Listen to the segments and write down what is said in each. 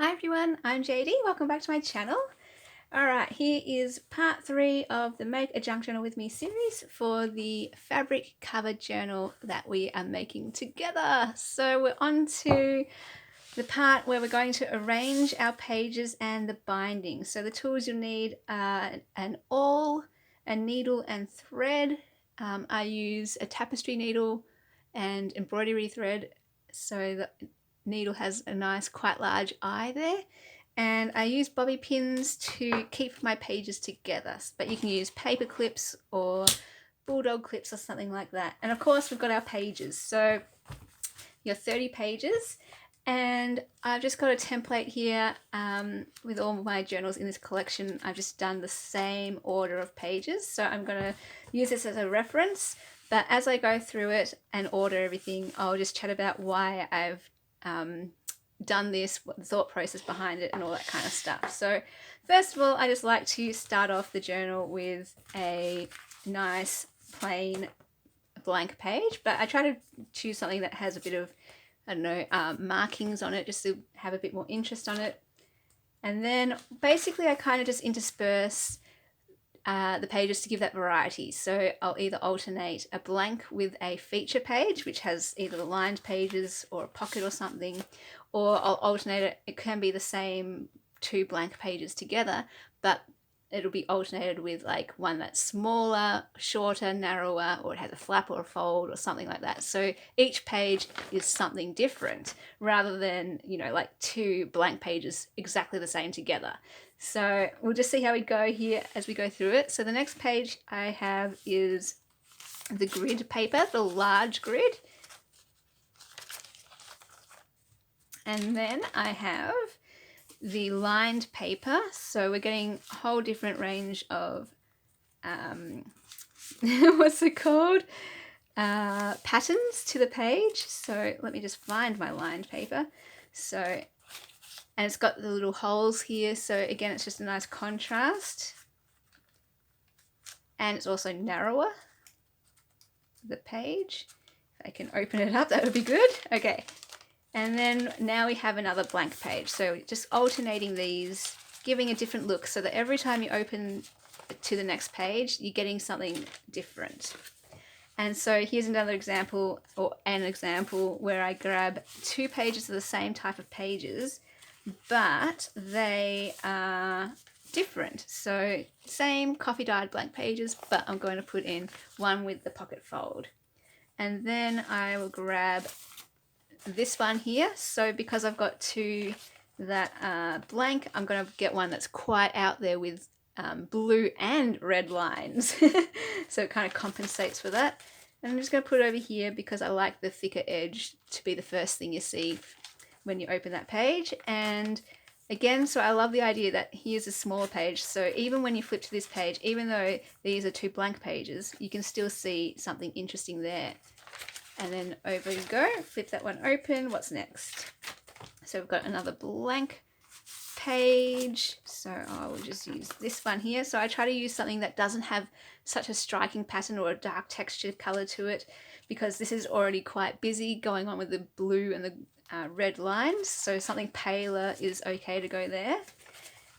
Hi everyone, I'm JD. Welcome back to my channel. Alright, here is part 3 of the Make a Junk Journal with Me series for the fabric cover journal that we are making together. So we're on to the part where we're going to arrange our pages and the binding. So the tools you'll need are an awl, a needle and thread. I use a tapestry needle and embroidery thread, so the needle has a nice quite large eye there, and I use bobby pins to keep my pages together, but you can use paper clips or bulldog clips or something like that. And of course we've got our pages, so your 30 pages, and I've just got a template here with all my journals in this collection. I've just done the same order of pages, so I'm going to use this as a reference, but as I go through it and order everything, I'll just chat about why I've done this, what the thought process behind it, and all that kind of stuff. So first of all, I just like to start off the journal with a nice plain blank page, but I try to choose something that has a bit of, I don't know, markings on it, just to have a bit more interest on it. And then basically I kind of just intersperse the pages to give that variety. So I'll either alternate a blank with a feature page, which has either the lined pages or a pocket or something, or I'll alternate it. It can be the same two blank pages together, but it'll be alternated with like one that's smaller, shorter, narrower, or it has a flap or a fold or something like that. So each page is something different rather than, you know, like two blank pages exactly the same together. So we'll just see how we go here as we go through it. So the next page I have is the grid paper, the large grid. And then I have the lined paper. So we're getting a whole different range of, what's it called? Patterns to the page. So let me just find my lined paper. So, and it's got the little holes here. So again, it's just a nice contrast. And it's also narrower, the page. If I can open it up, that would be good. Okay. And then now we have another blank page. So just alternating these, giving a different look so that every time you open to the next page, you're getting something different. And so here's another example, or an example, where I grab two pages of the same type of pages, but they are different. So same coffee dyed blank pages, but I'm going to put in one with the pocket fold. And then I will grab this one here. So because I've got two that are blank, I'm going to get one that's quite out there with blue and red lines. So it kind of compensates for that. And I'm just going to put it over here because I like the thicker edge to be the first thing you see when you open that page. And again, so I love the idea that here's a smaller page, so even when you flip to this page, even though these are two blank pages, you can still see something interesting there. And then over you go, flip that one open. What's next? So we've got another blank page, so I will just use this one here. So I try to use something that doesn't have such a striking pattern or a dark textured color to it, because this is already quite busy going on with the blue and the red lines, so something paler is okay to go there.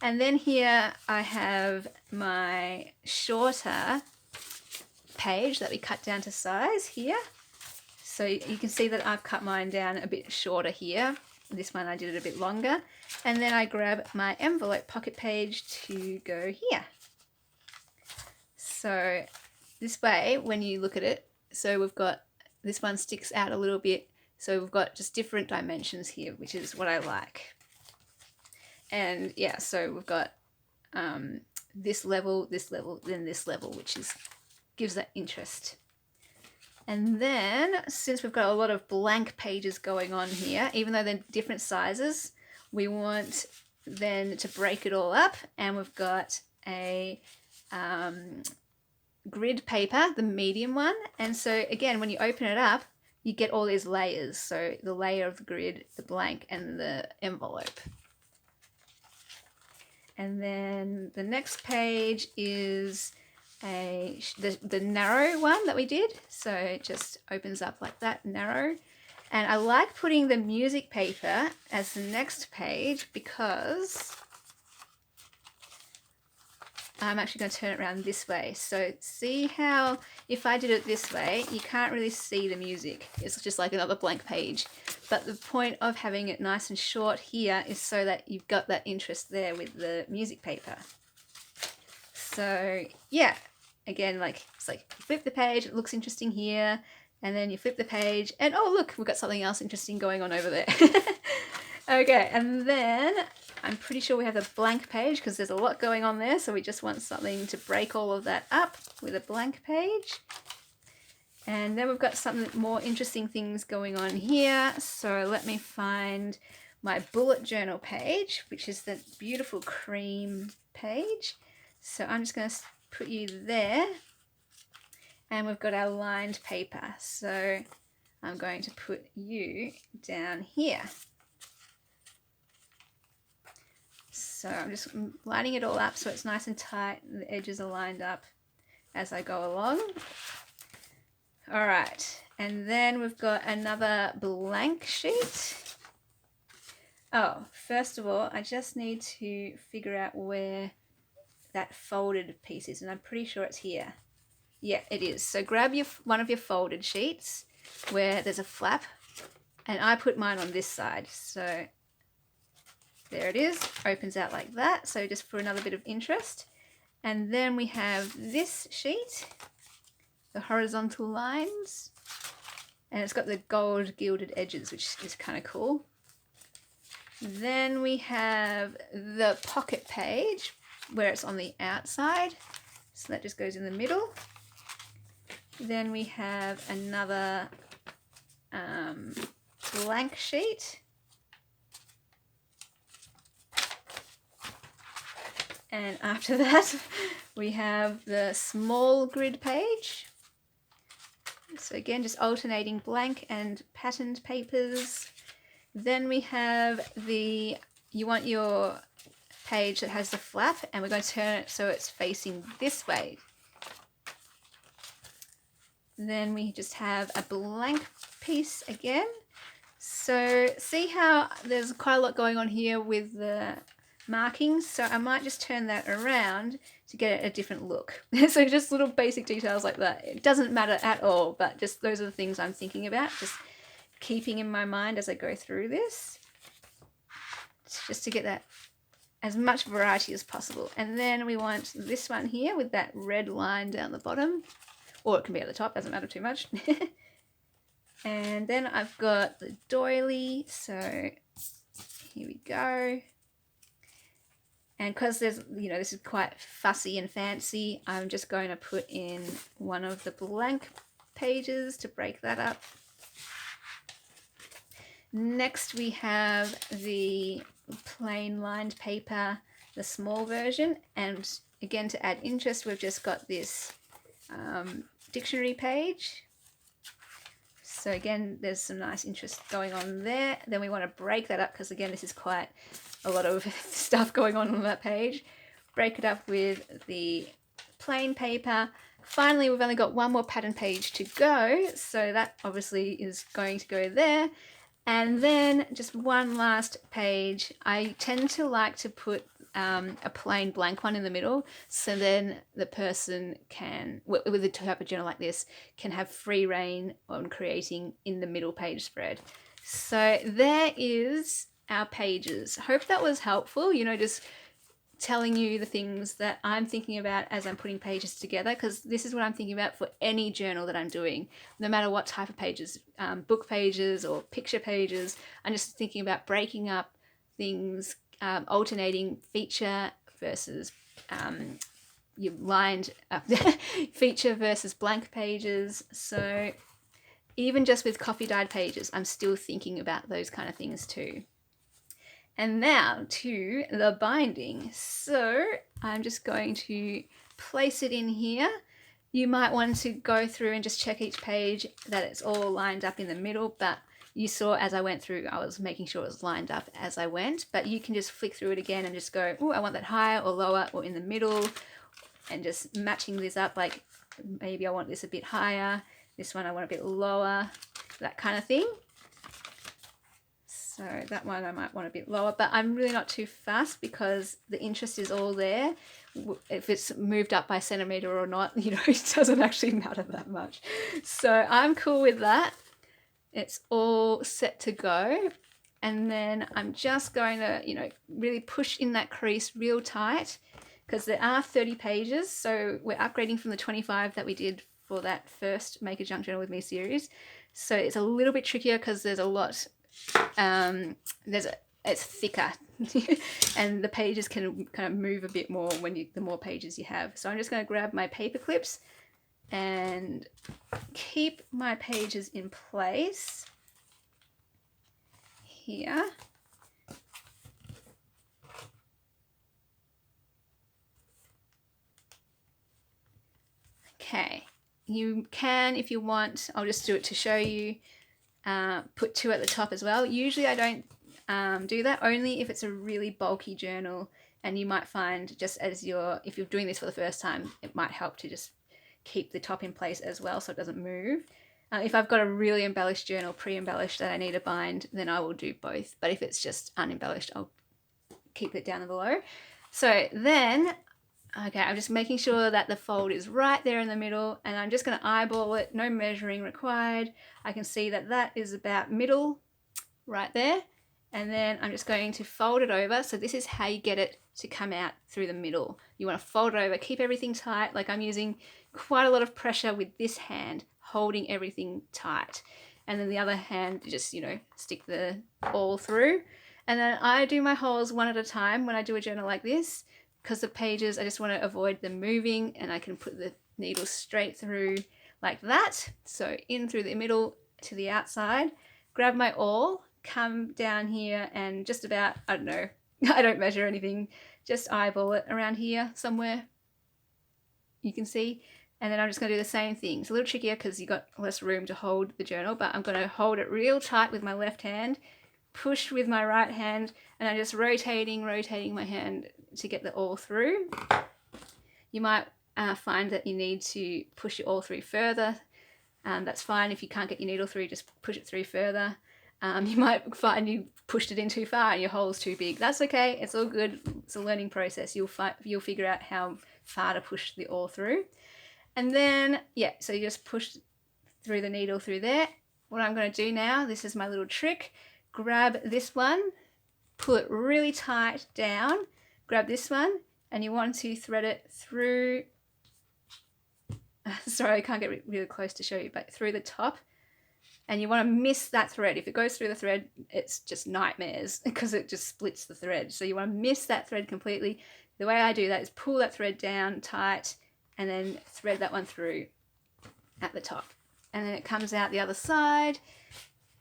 And then here I have my shorter page that we cut down to size here. So you can see that I've cut mine down a bit shorter here. This one I did it a bit longer. And then I grab my envelope pocket page to go here. So this way, when you look at it, so we've got, this one sticks out a little bit. So we've got just different dimensions here, which is what I like. And yeah, so we've got this level, then this level, which is gives that interest. And then, since we've got a lot of blank pages going on here, even though they're different sizes, we want then to break it all up. And we've got a grid paper, the medium one. And so again, when you open it up, you get all these layers. So the layer of the grid, the blank, and the envelope. And then the next page is the narrow one that we did. So it just opens up like that, narrow. And I like putting the music paper as the next page because I'm actually going to turn it around this way. So see how if I did it this way, you can't really see the music. It's just like another blank page. But the point of having it nice and short here is so that you've got that interest there with the music paper. So yeah, again, like it's like you flip the page, it looks interesting here, and then you flip the page and oh look, we've got something else interesting going on over there. Okay, and then I'm pretty sure we have a blank page because there's a lot going on there, so we just want something to break all of that up with a blank page. And then we've got some more interesting things going on here, so let me find my bullet journal page, which is the beautiful cream page. So I'm just going to put you there, and we've got our lined paper, so I'm going to put you down here. So I'm just lining it all up so it's nice and tight and the edges are lined up as I go along. All right, and then we've got another blank sheet. Oh, first of all, I just need to figure out where that folded piece is, and I'm pretty sure it's here. Yeah, it is. So grab one of your folded sheets where there's a flap, and I put mine on this side. So there it is, opens out like that. So just for another bit of interest. And then we have this sheet, the horizontal lines, and it's got the gold gilded edges, which is kind of cool. Then we have the pocket page where it's on the outside. So that just goes in the middle. Then we have another blank sheet. And after that, we have the small grid page. So again, just alternating blank and patterned papers. Then we have you want your page that has the flap, and we're going to turn it so it's facing this way. Then we just have a blank piece again. So see how there's quite a lot going on here with the markings, so I might just turn that around to get a different look. So just little basic details like that. It doesn't matter at all, but just those are the things I'm thinking about, just keeping in my mind as I go through this. It's just to get that as much variety as possible. And then we want this one here with that red line down the bottom, or it can be at the top, doesn't matter too much. And then I've got the doily, so here we go. And because there's, this is quite fussy and fancy, I'm just going to put in one of the blank pages to break that up. Next we have the plain lined paper, the small version, and again to add interest we've just got this dictionary page. So again, there's some nice interest going on there. Then we want to break that up because again, this is quite a lot of stuff going on that page. Break it up with the plain paper. Finally, we've only got one more pattern page to go, so that obviously is going to go there. And then just one last page. I tend to like to put a plain blank one in the middle, so then the person can, with a type of journal like this, can have free reign on creating in the middle page spread. So there is our pages. Hope that was helpful, just telling you the things that I'm thinking about as I'm putting pages together, because this is what I'm thinking about for any journal that I'm doing, no matter what type of pages, book pages or picture pages. I'm just thinking about breaking up things, alternating feature versus your lined feature versus blank pages. So even just with coffee dyed pages, I'm still thinking about those kind of things too. And now to the binding. So I'm just going to place it in here. You might want to go through and just check each page that it's all lined up in the middle, but you saw as I went through, I was making sure it was lined up as I went, but you can just flick through it again and just go, oh, I want that higher or lower or in the middle, and just matching this up, like maybe I want this a bit higher, this one I want a bit lower, that kind of thing. So that one I might want a bit lower, but I'm really not too fast because the interest is all there. If it's moved up by centimetre or not, you know, it doesn't actually matter that much. So I'm cool with that. It's all set to go. And then I'm just going to, you know, really push in that crease real tight because there are 30 pages. So we're upgrading from the 25 that we did for that first Make a Junk Journal with Me series. So it's a little bit trickier because there's a lot, it's thicker and the pages can kind of move a bit more when the more pages you have. So I'm just going to grab my paper clips and keep my pages in place here. Okay, you can, if you want, I'll just do it to show you, put 2 at the top as well. Usually I don't do that, only if it's a really bulky journal, and you might find just as if you're doing this for the first time, it might help to just keep the top in place as well so it doesn't move. If I've got a really embellished journal, pre-embellished, that I need to bind, then I will do both. But if it's just unembellished, I'll keep it down below. So then, okay, I'm just making sure that the fold is right there in the middle, and I'm just going to eyeball it, no measuring required. I can see that that is about middle right there. And then I'm just going to fold it over. So this is how you get it to come out through the middle. You want to fold it over, keep everything tight. Like I'm using quite a lot of pressure with this hand, holding everything tight. And then the other hand, just, you know, stick the awl through. And then I do my holes one at a time when I do a journal like this, because the pages, I just want to avoid them moving, and I can put the needle straight through like that. So in through the middle to the outside, grab my awl, come down here and just about, I don't know, I don't measure anything, just eyeball it around here somewhere, you can see. And then I'm just going to do the same thing. It's a little trickier because you've got less room to hold the journal, but I'm going to hold it real tight with my left hand, push with my right hand, and I'm just rotating my hand to get the awl through. You might find that you need to push your awl through further. That's fine. If you can't get your needle through, just push it through further. You might find you pushed it in too far and your hole's too big. That's okay. It's all good. It's a learning process. You'll figure out how far to push the awl through. And then, yeah, so you just push through the needle through there. What I'm going to do now, this is my little trick. Grab this one, pull it really tight down, grab this one, and you want to thread it through, sorry, I can't get really close to show you, but through the top. And you want to miss that thread. If it goes through the thread, it's just nightmares because it just splits the thread. So you want to miss that thread completely. The way I do that is pull that thread down tight and then thread that one through at the top. And then it comes out the other side,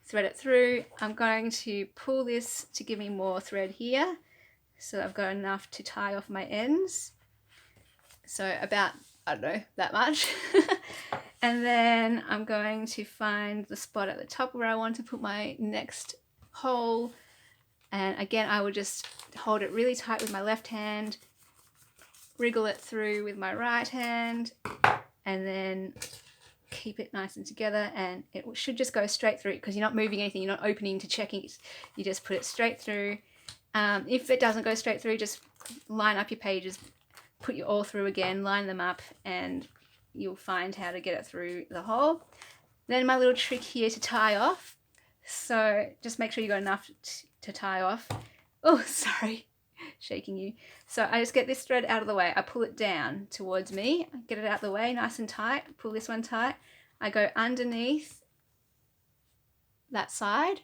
thread it through. I'm going to pull this to give me more thread here. So I've got enough to tie off my ends. So about, I don't know, that much. And then I'm going to find the spot at the top where I want to put my next hole. And again, I will just hold it really tight with my left hand, wriggle it through with my right hand, and then keep it nice and together. And it should just go straight through because you're not moving anything, you're not opening to checking it. You just put it straight through. If it doesn't go straight through, just line up your pages, put your awl through again, line them up, and you'll find how to get it through the hole. Then my little trick here to tie off. So just make sure you got enough to tie off. Oh, sorry, shaking you. So I just get this thread out of the way. I pull it down towards me, get it out of the way, nice and tight. Pull this one tight. I go underneath that side,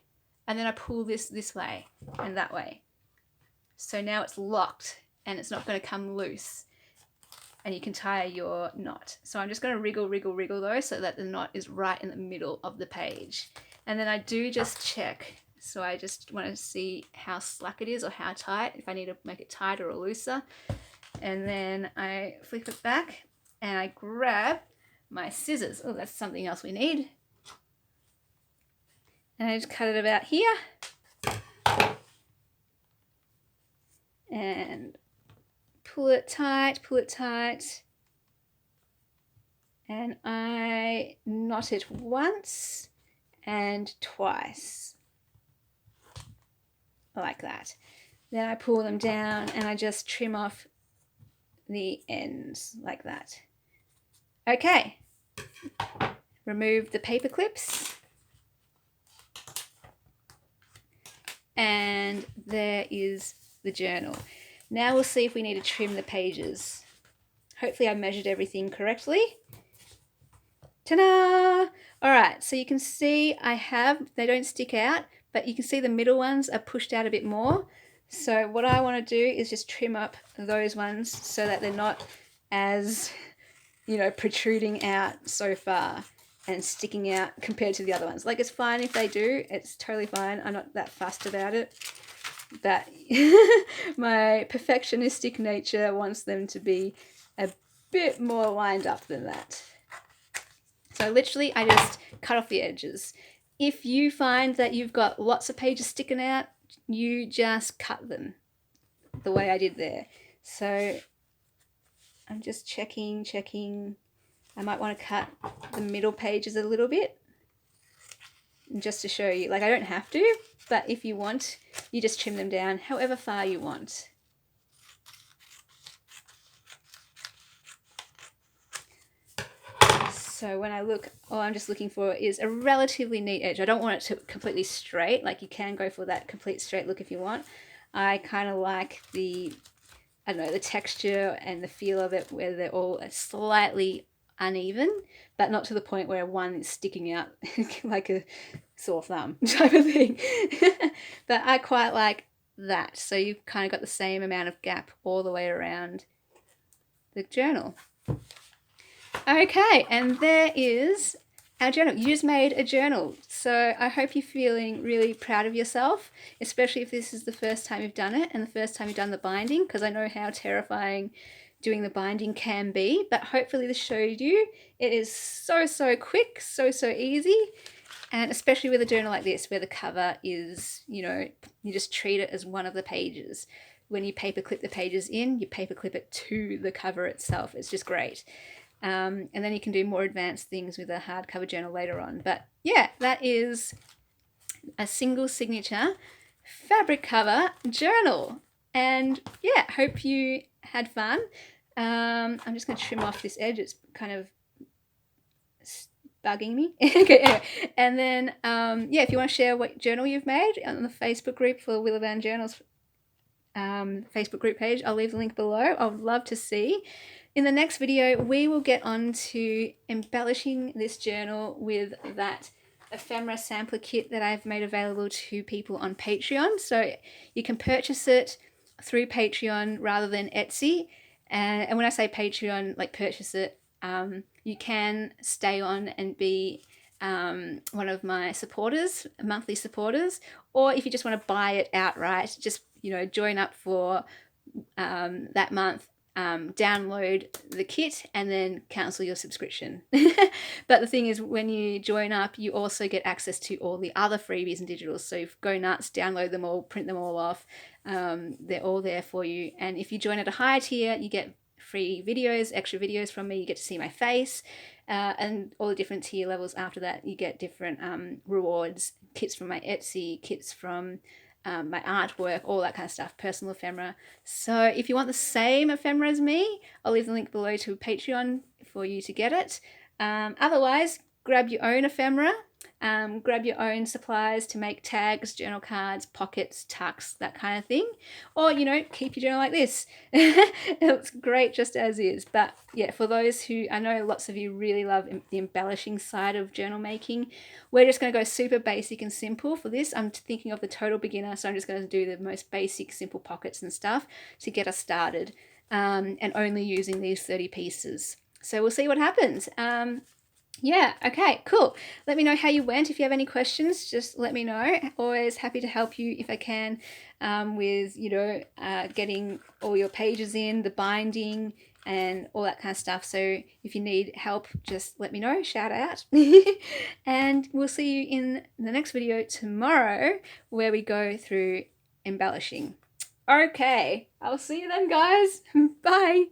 and then I pull this way and that way. So now it's locked and it's not going to come loose. And you can tie your knot. So I'm just going to wriggle though, so that the knot is right in the middle of the page. And then I do just check. So I just want to see how slack it is or how tight, if I need to make it tighter or looser. And then I flip it back and I grab my scissors. Oh, that's something else we need. And I just cut it about here. And pull it tight, and I knot it once and twice. like that. Then I pull them down and I just trim off the ends like that. Okay, remove the paper clips. And there is the journal. Now we'll see if we need to trim the pages. Hopefully I measured everything correctly. Ta-da! All right, so you can see they don't stick out, but you can see the middle ones are pushed out a bit more. So what I want to do is just trim up those ones so that they're not as, protruding out so far and sticking out compared to the other ones. Like, it's fine if they do, it's totally fine. I'm not that fussed about it. But my perfectionistic nature wants them to be a bit more lined up than that. So literally I just cut off the edges. If you find that you've got lots of pages sticking out, you just cut them the way I did there. So I'm just checking. I might want to cut the middle pages a little bit just to show you. Like, I don't have to, but if you want, you just trim them down however far you want. So when I look, all I'm just looking for is a relatively neat edge. I don't want it to completely straight. Like, you can go for that complete straight look if you want. I kind of like the texture and the feel of it where they're all slightly uneven, but not to the point where one is sticking out like a sore thumb type of thing. But I quite like that. So you've kind of got the same amount of gap all the way around the journal. Okay, and there is our journal. You just made a journal. So I hope you're feeling really proud of yourself, especially if this is the first time you've done it and the first time you've done the binding, because I know how terrifying doing the binding can be, but hopefully this showed you it is so quick, so easy. And especially with a journal like this where the cover is, you just treat it as one of the pages. When you paper clip the pages in, you paper clip it to the cover itself. It's just great. And then you can do more advanced things with a hardcover journal later on. But yeah, that is a single signature fabric cover journal. And yeah, hope you had fun. I'm just going to trim off this edge. It's kind of bugging me. Okay, anyway. And then, yeah, if you want to share what journal you've made on the Facebook group for Willa Van Journals Facebook group page, I'll leave the link below. I would love to see. In the next video, we will get on to embellishing this journal with that ephemera sampler kit that I've made available to people on Patreon. So you can purchase it through Patreon rather than Etsy. And when I say Patreon, like purchase it, you can stay on and be one of my supporters, monthly supporters, or if you just want to buy it outright, just join up for that month, download the kit and then cancel your subscription. But the thing is, when you join up, you also get access to all the other freebies and digitals. So go nuts, download them all, print them all off. They're all there for you. And if you join at a higher tier, you get free videos, extra videos from me. You get to see my face, and all the different tier levels after that, you get different rewards, kits from my Etsy, kits from my artwork, all that kind of stuff, personal ephemera. So if you want the same ephemera as me, I'll leave the link below to Patreon for you to get it. Otherwise, grab your own ephemera, grab your own supplies to make tags, journal cards, pockets, tucks, that kind of thing. Or, keep your journal like this. It's great just as is. But yeah, for those who, I know lots of you really love the embellishing side of journal making, we're just going to go super basic and simple for this. I'm thinking of the total beginner, so I'm just going to do the most basic, simple pockets and stuff to get us started, and only using these 30 pieces. So we'll see what happens. Yeah, okay, cool. Let me know how you went. If you have any questions, just let me know. Always happy to help you if I can, with, getting all your pages in, the binding, and all that kind of stuff. So if you need help, just let me know, shout out. And we'll see you in the next video tomorrow, where we go through embellishing. Okay, I'll see you then, guys. Bye.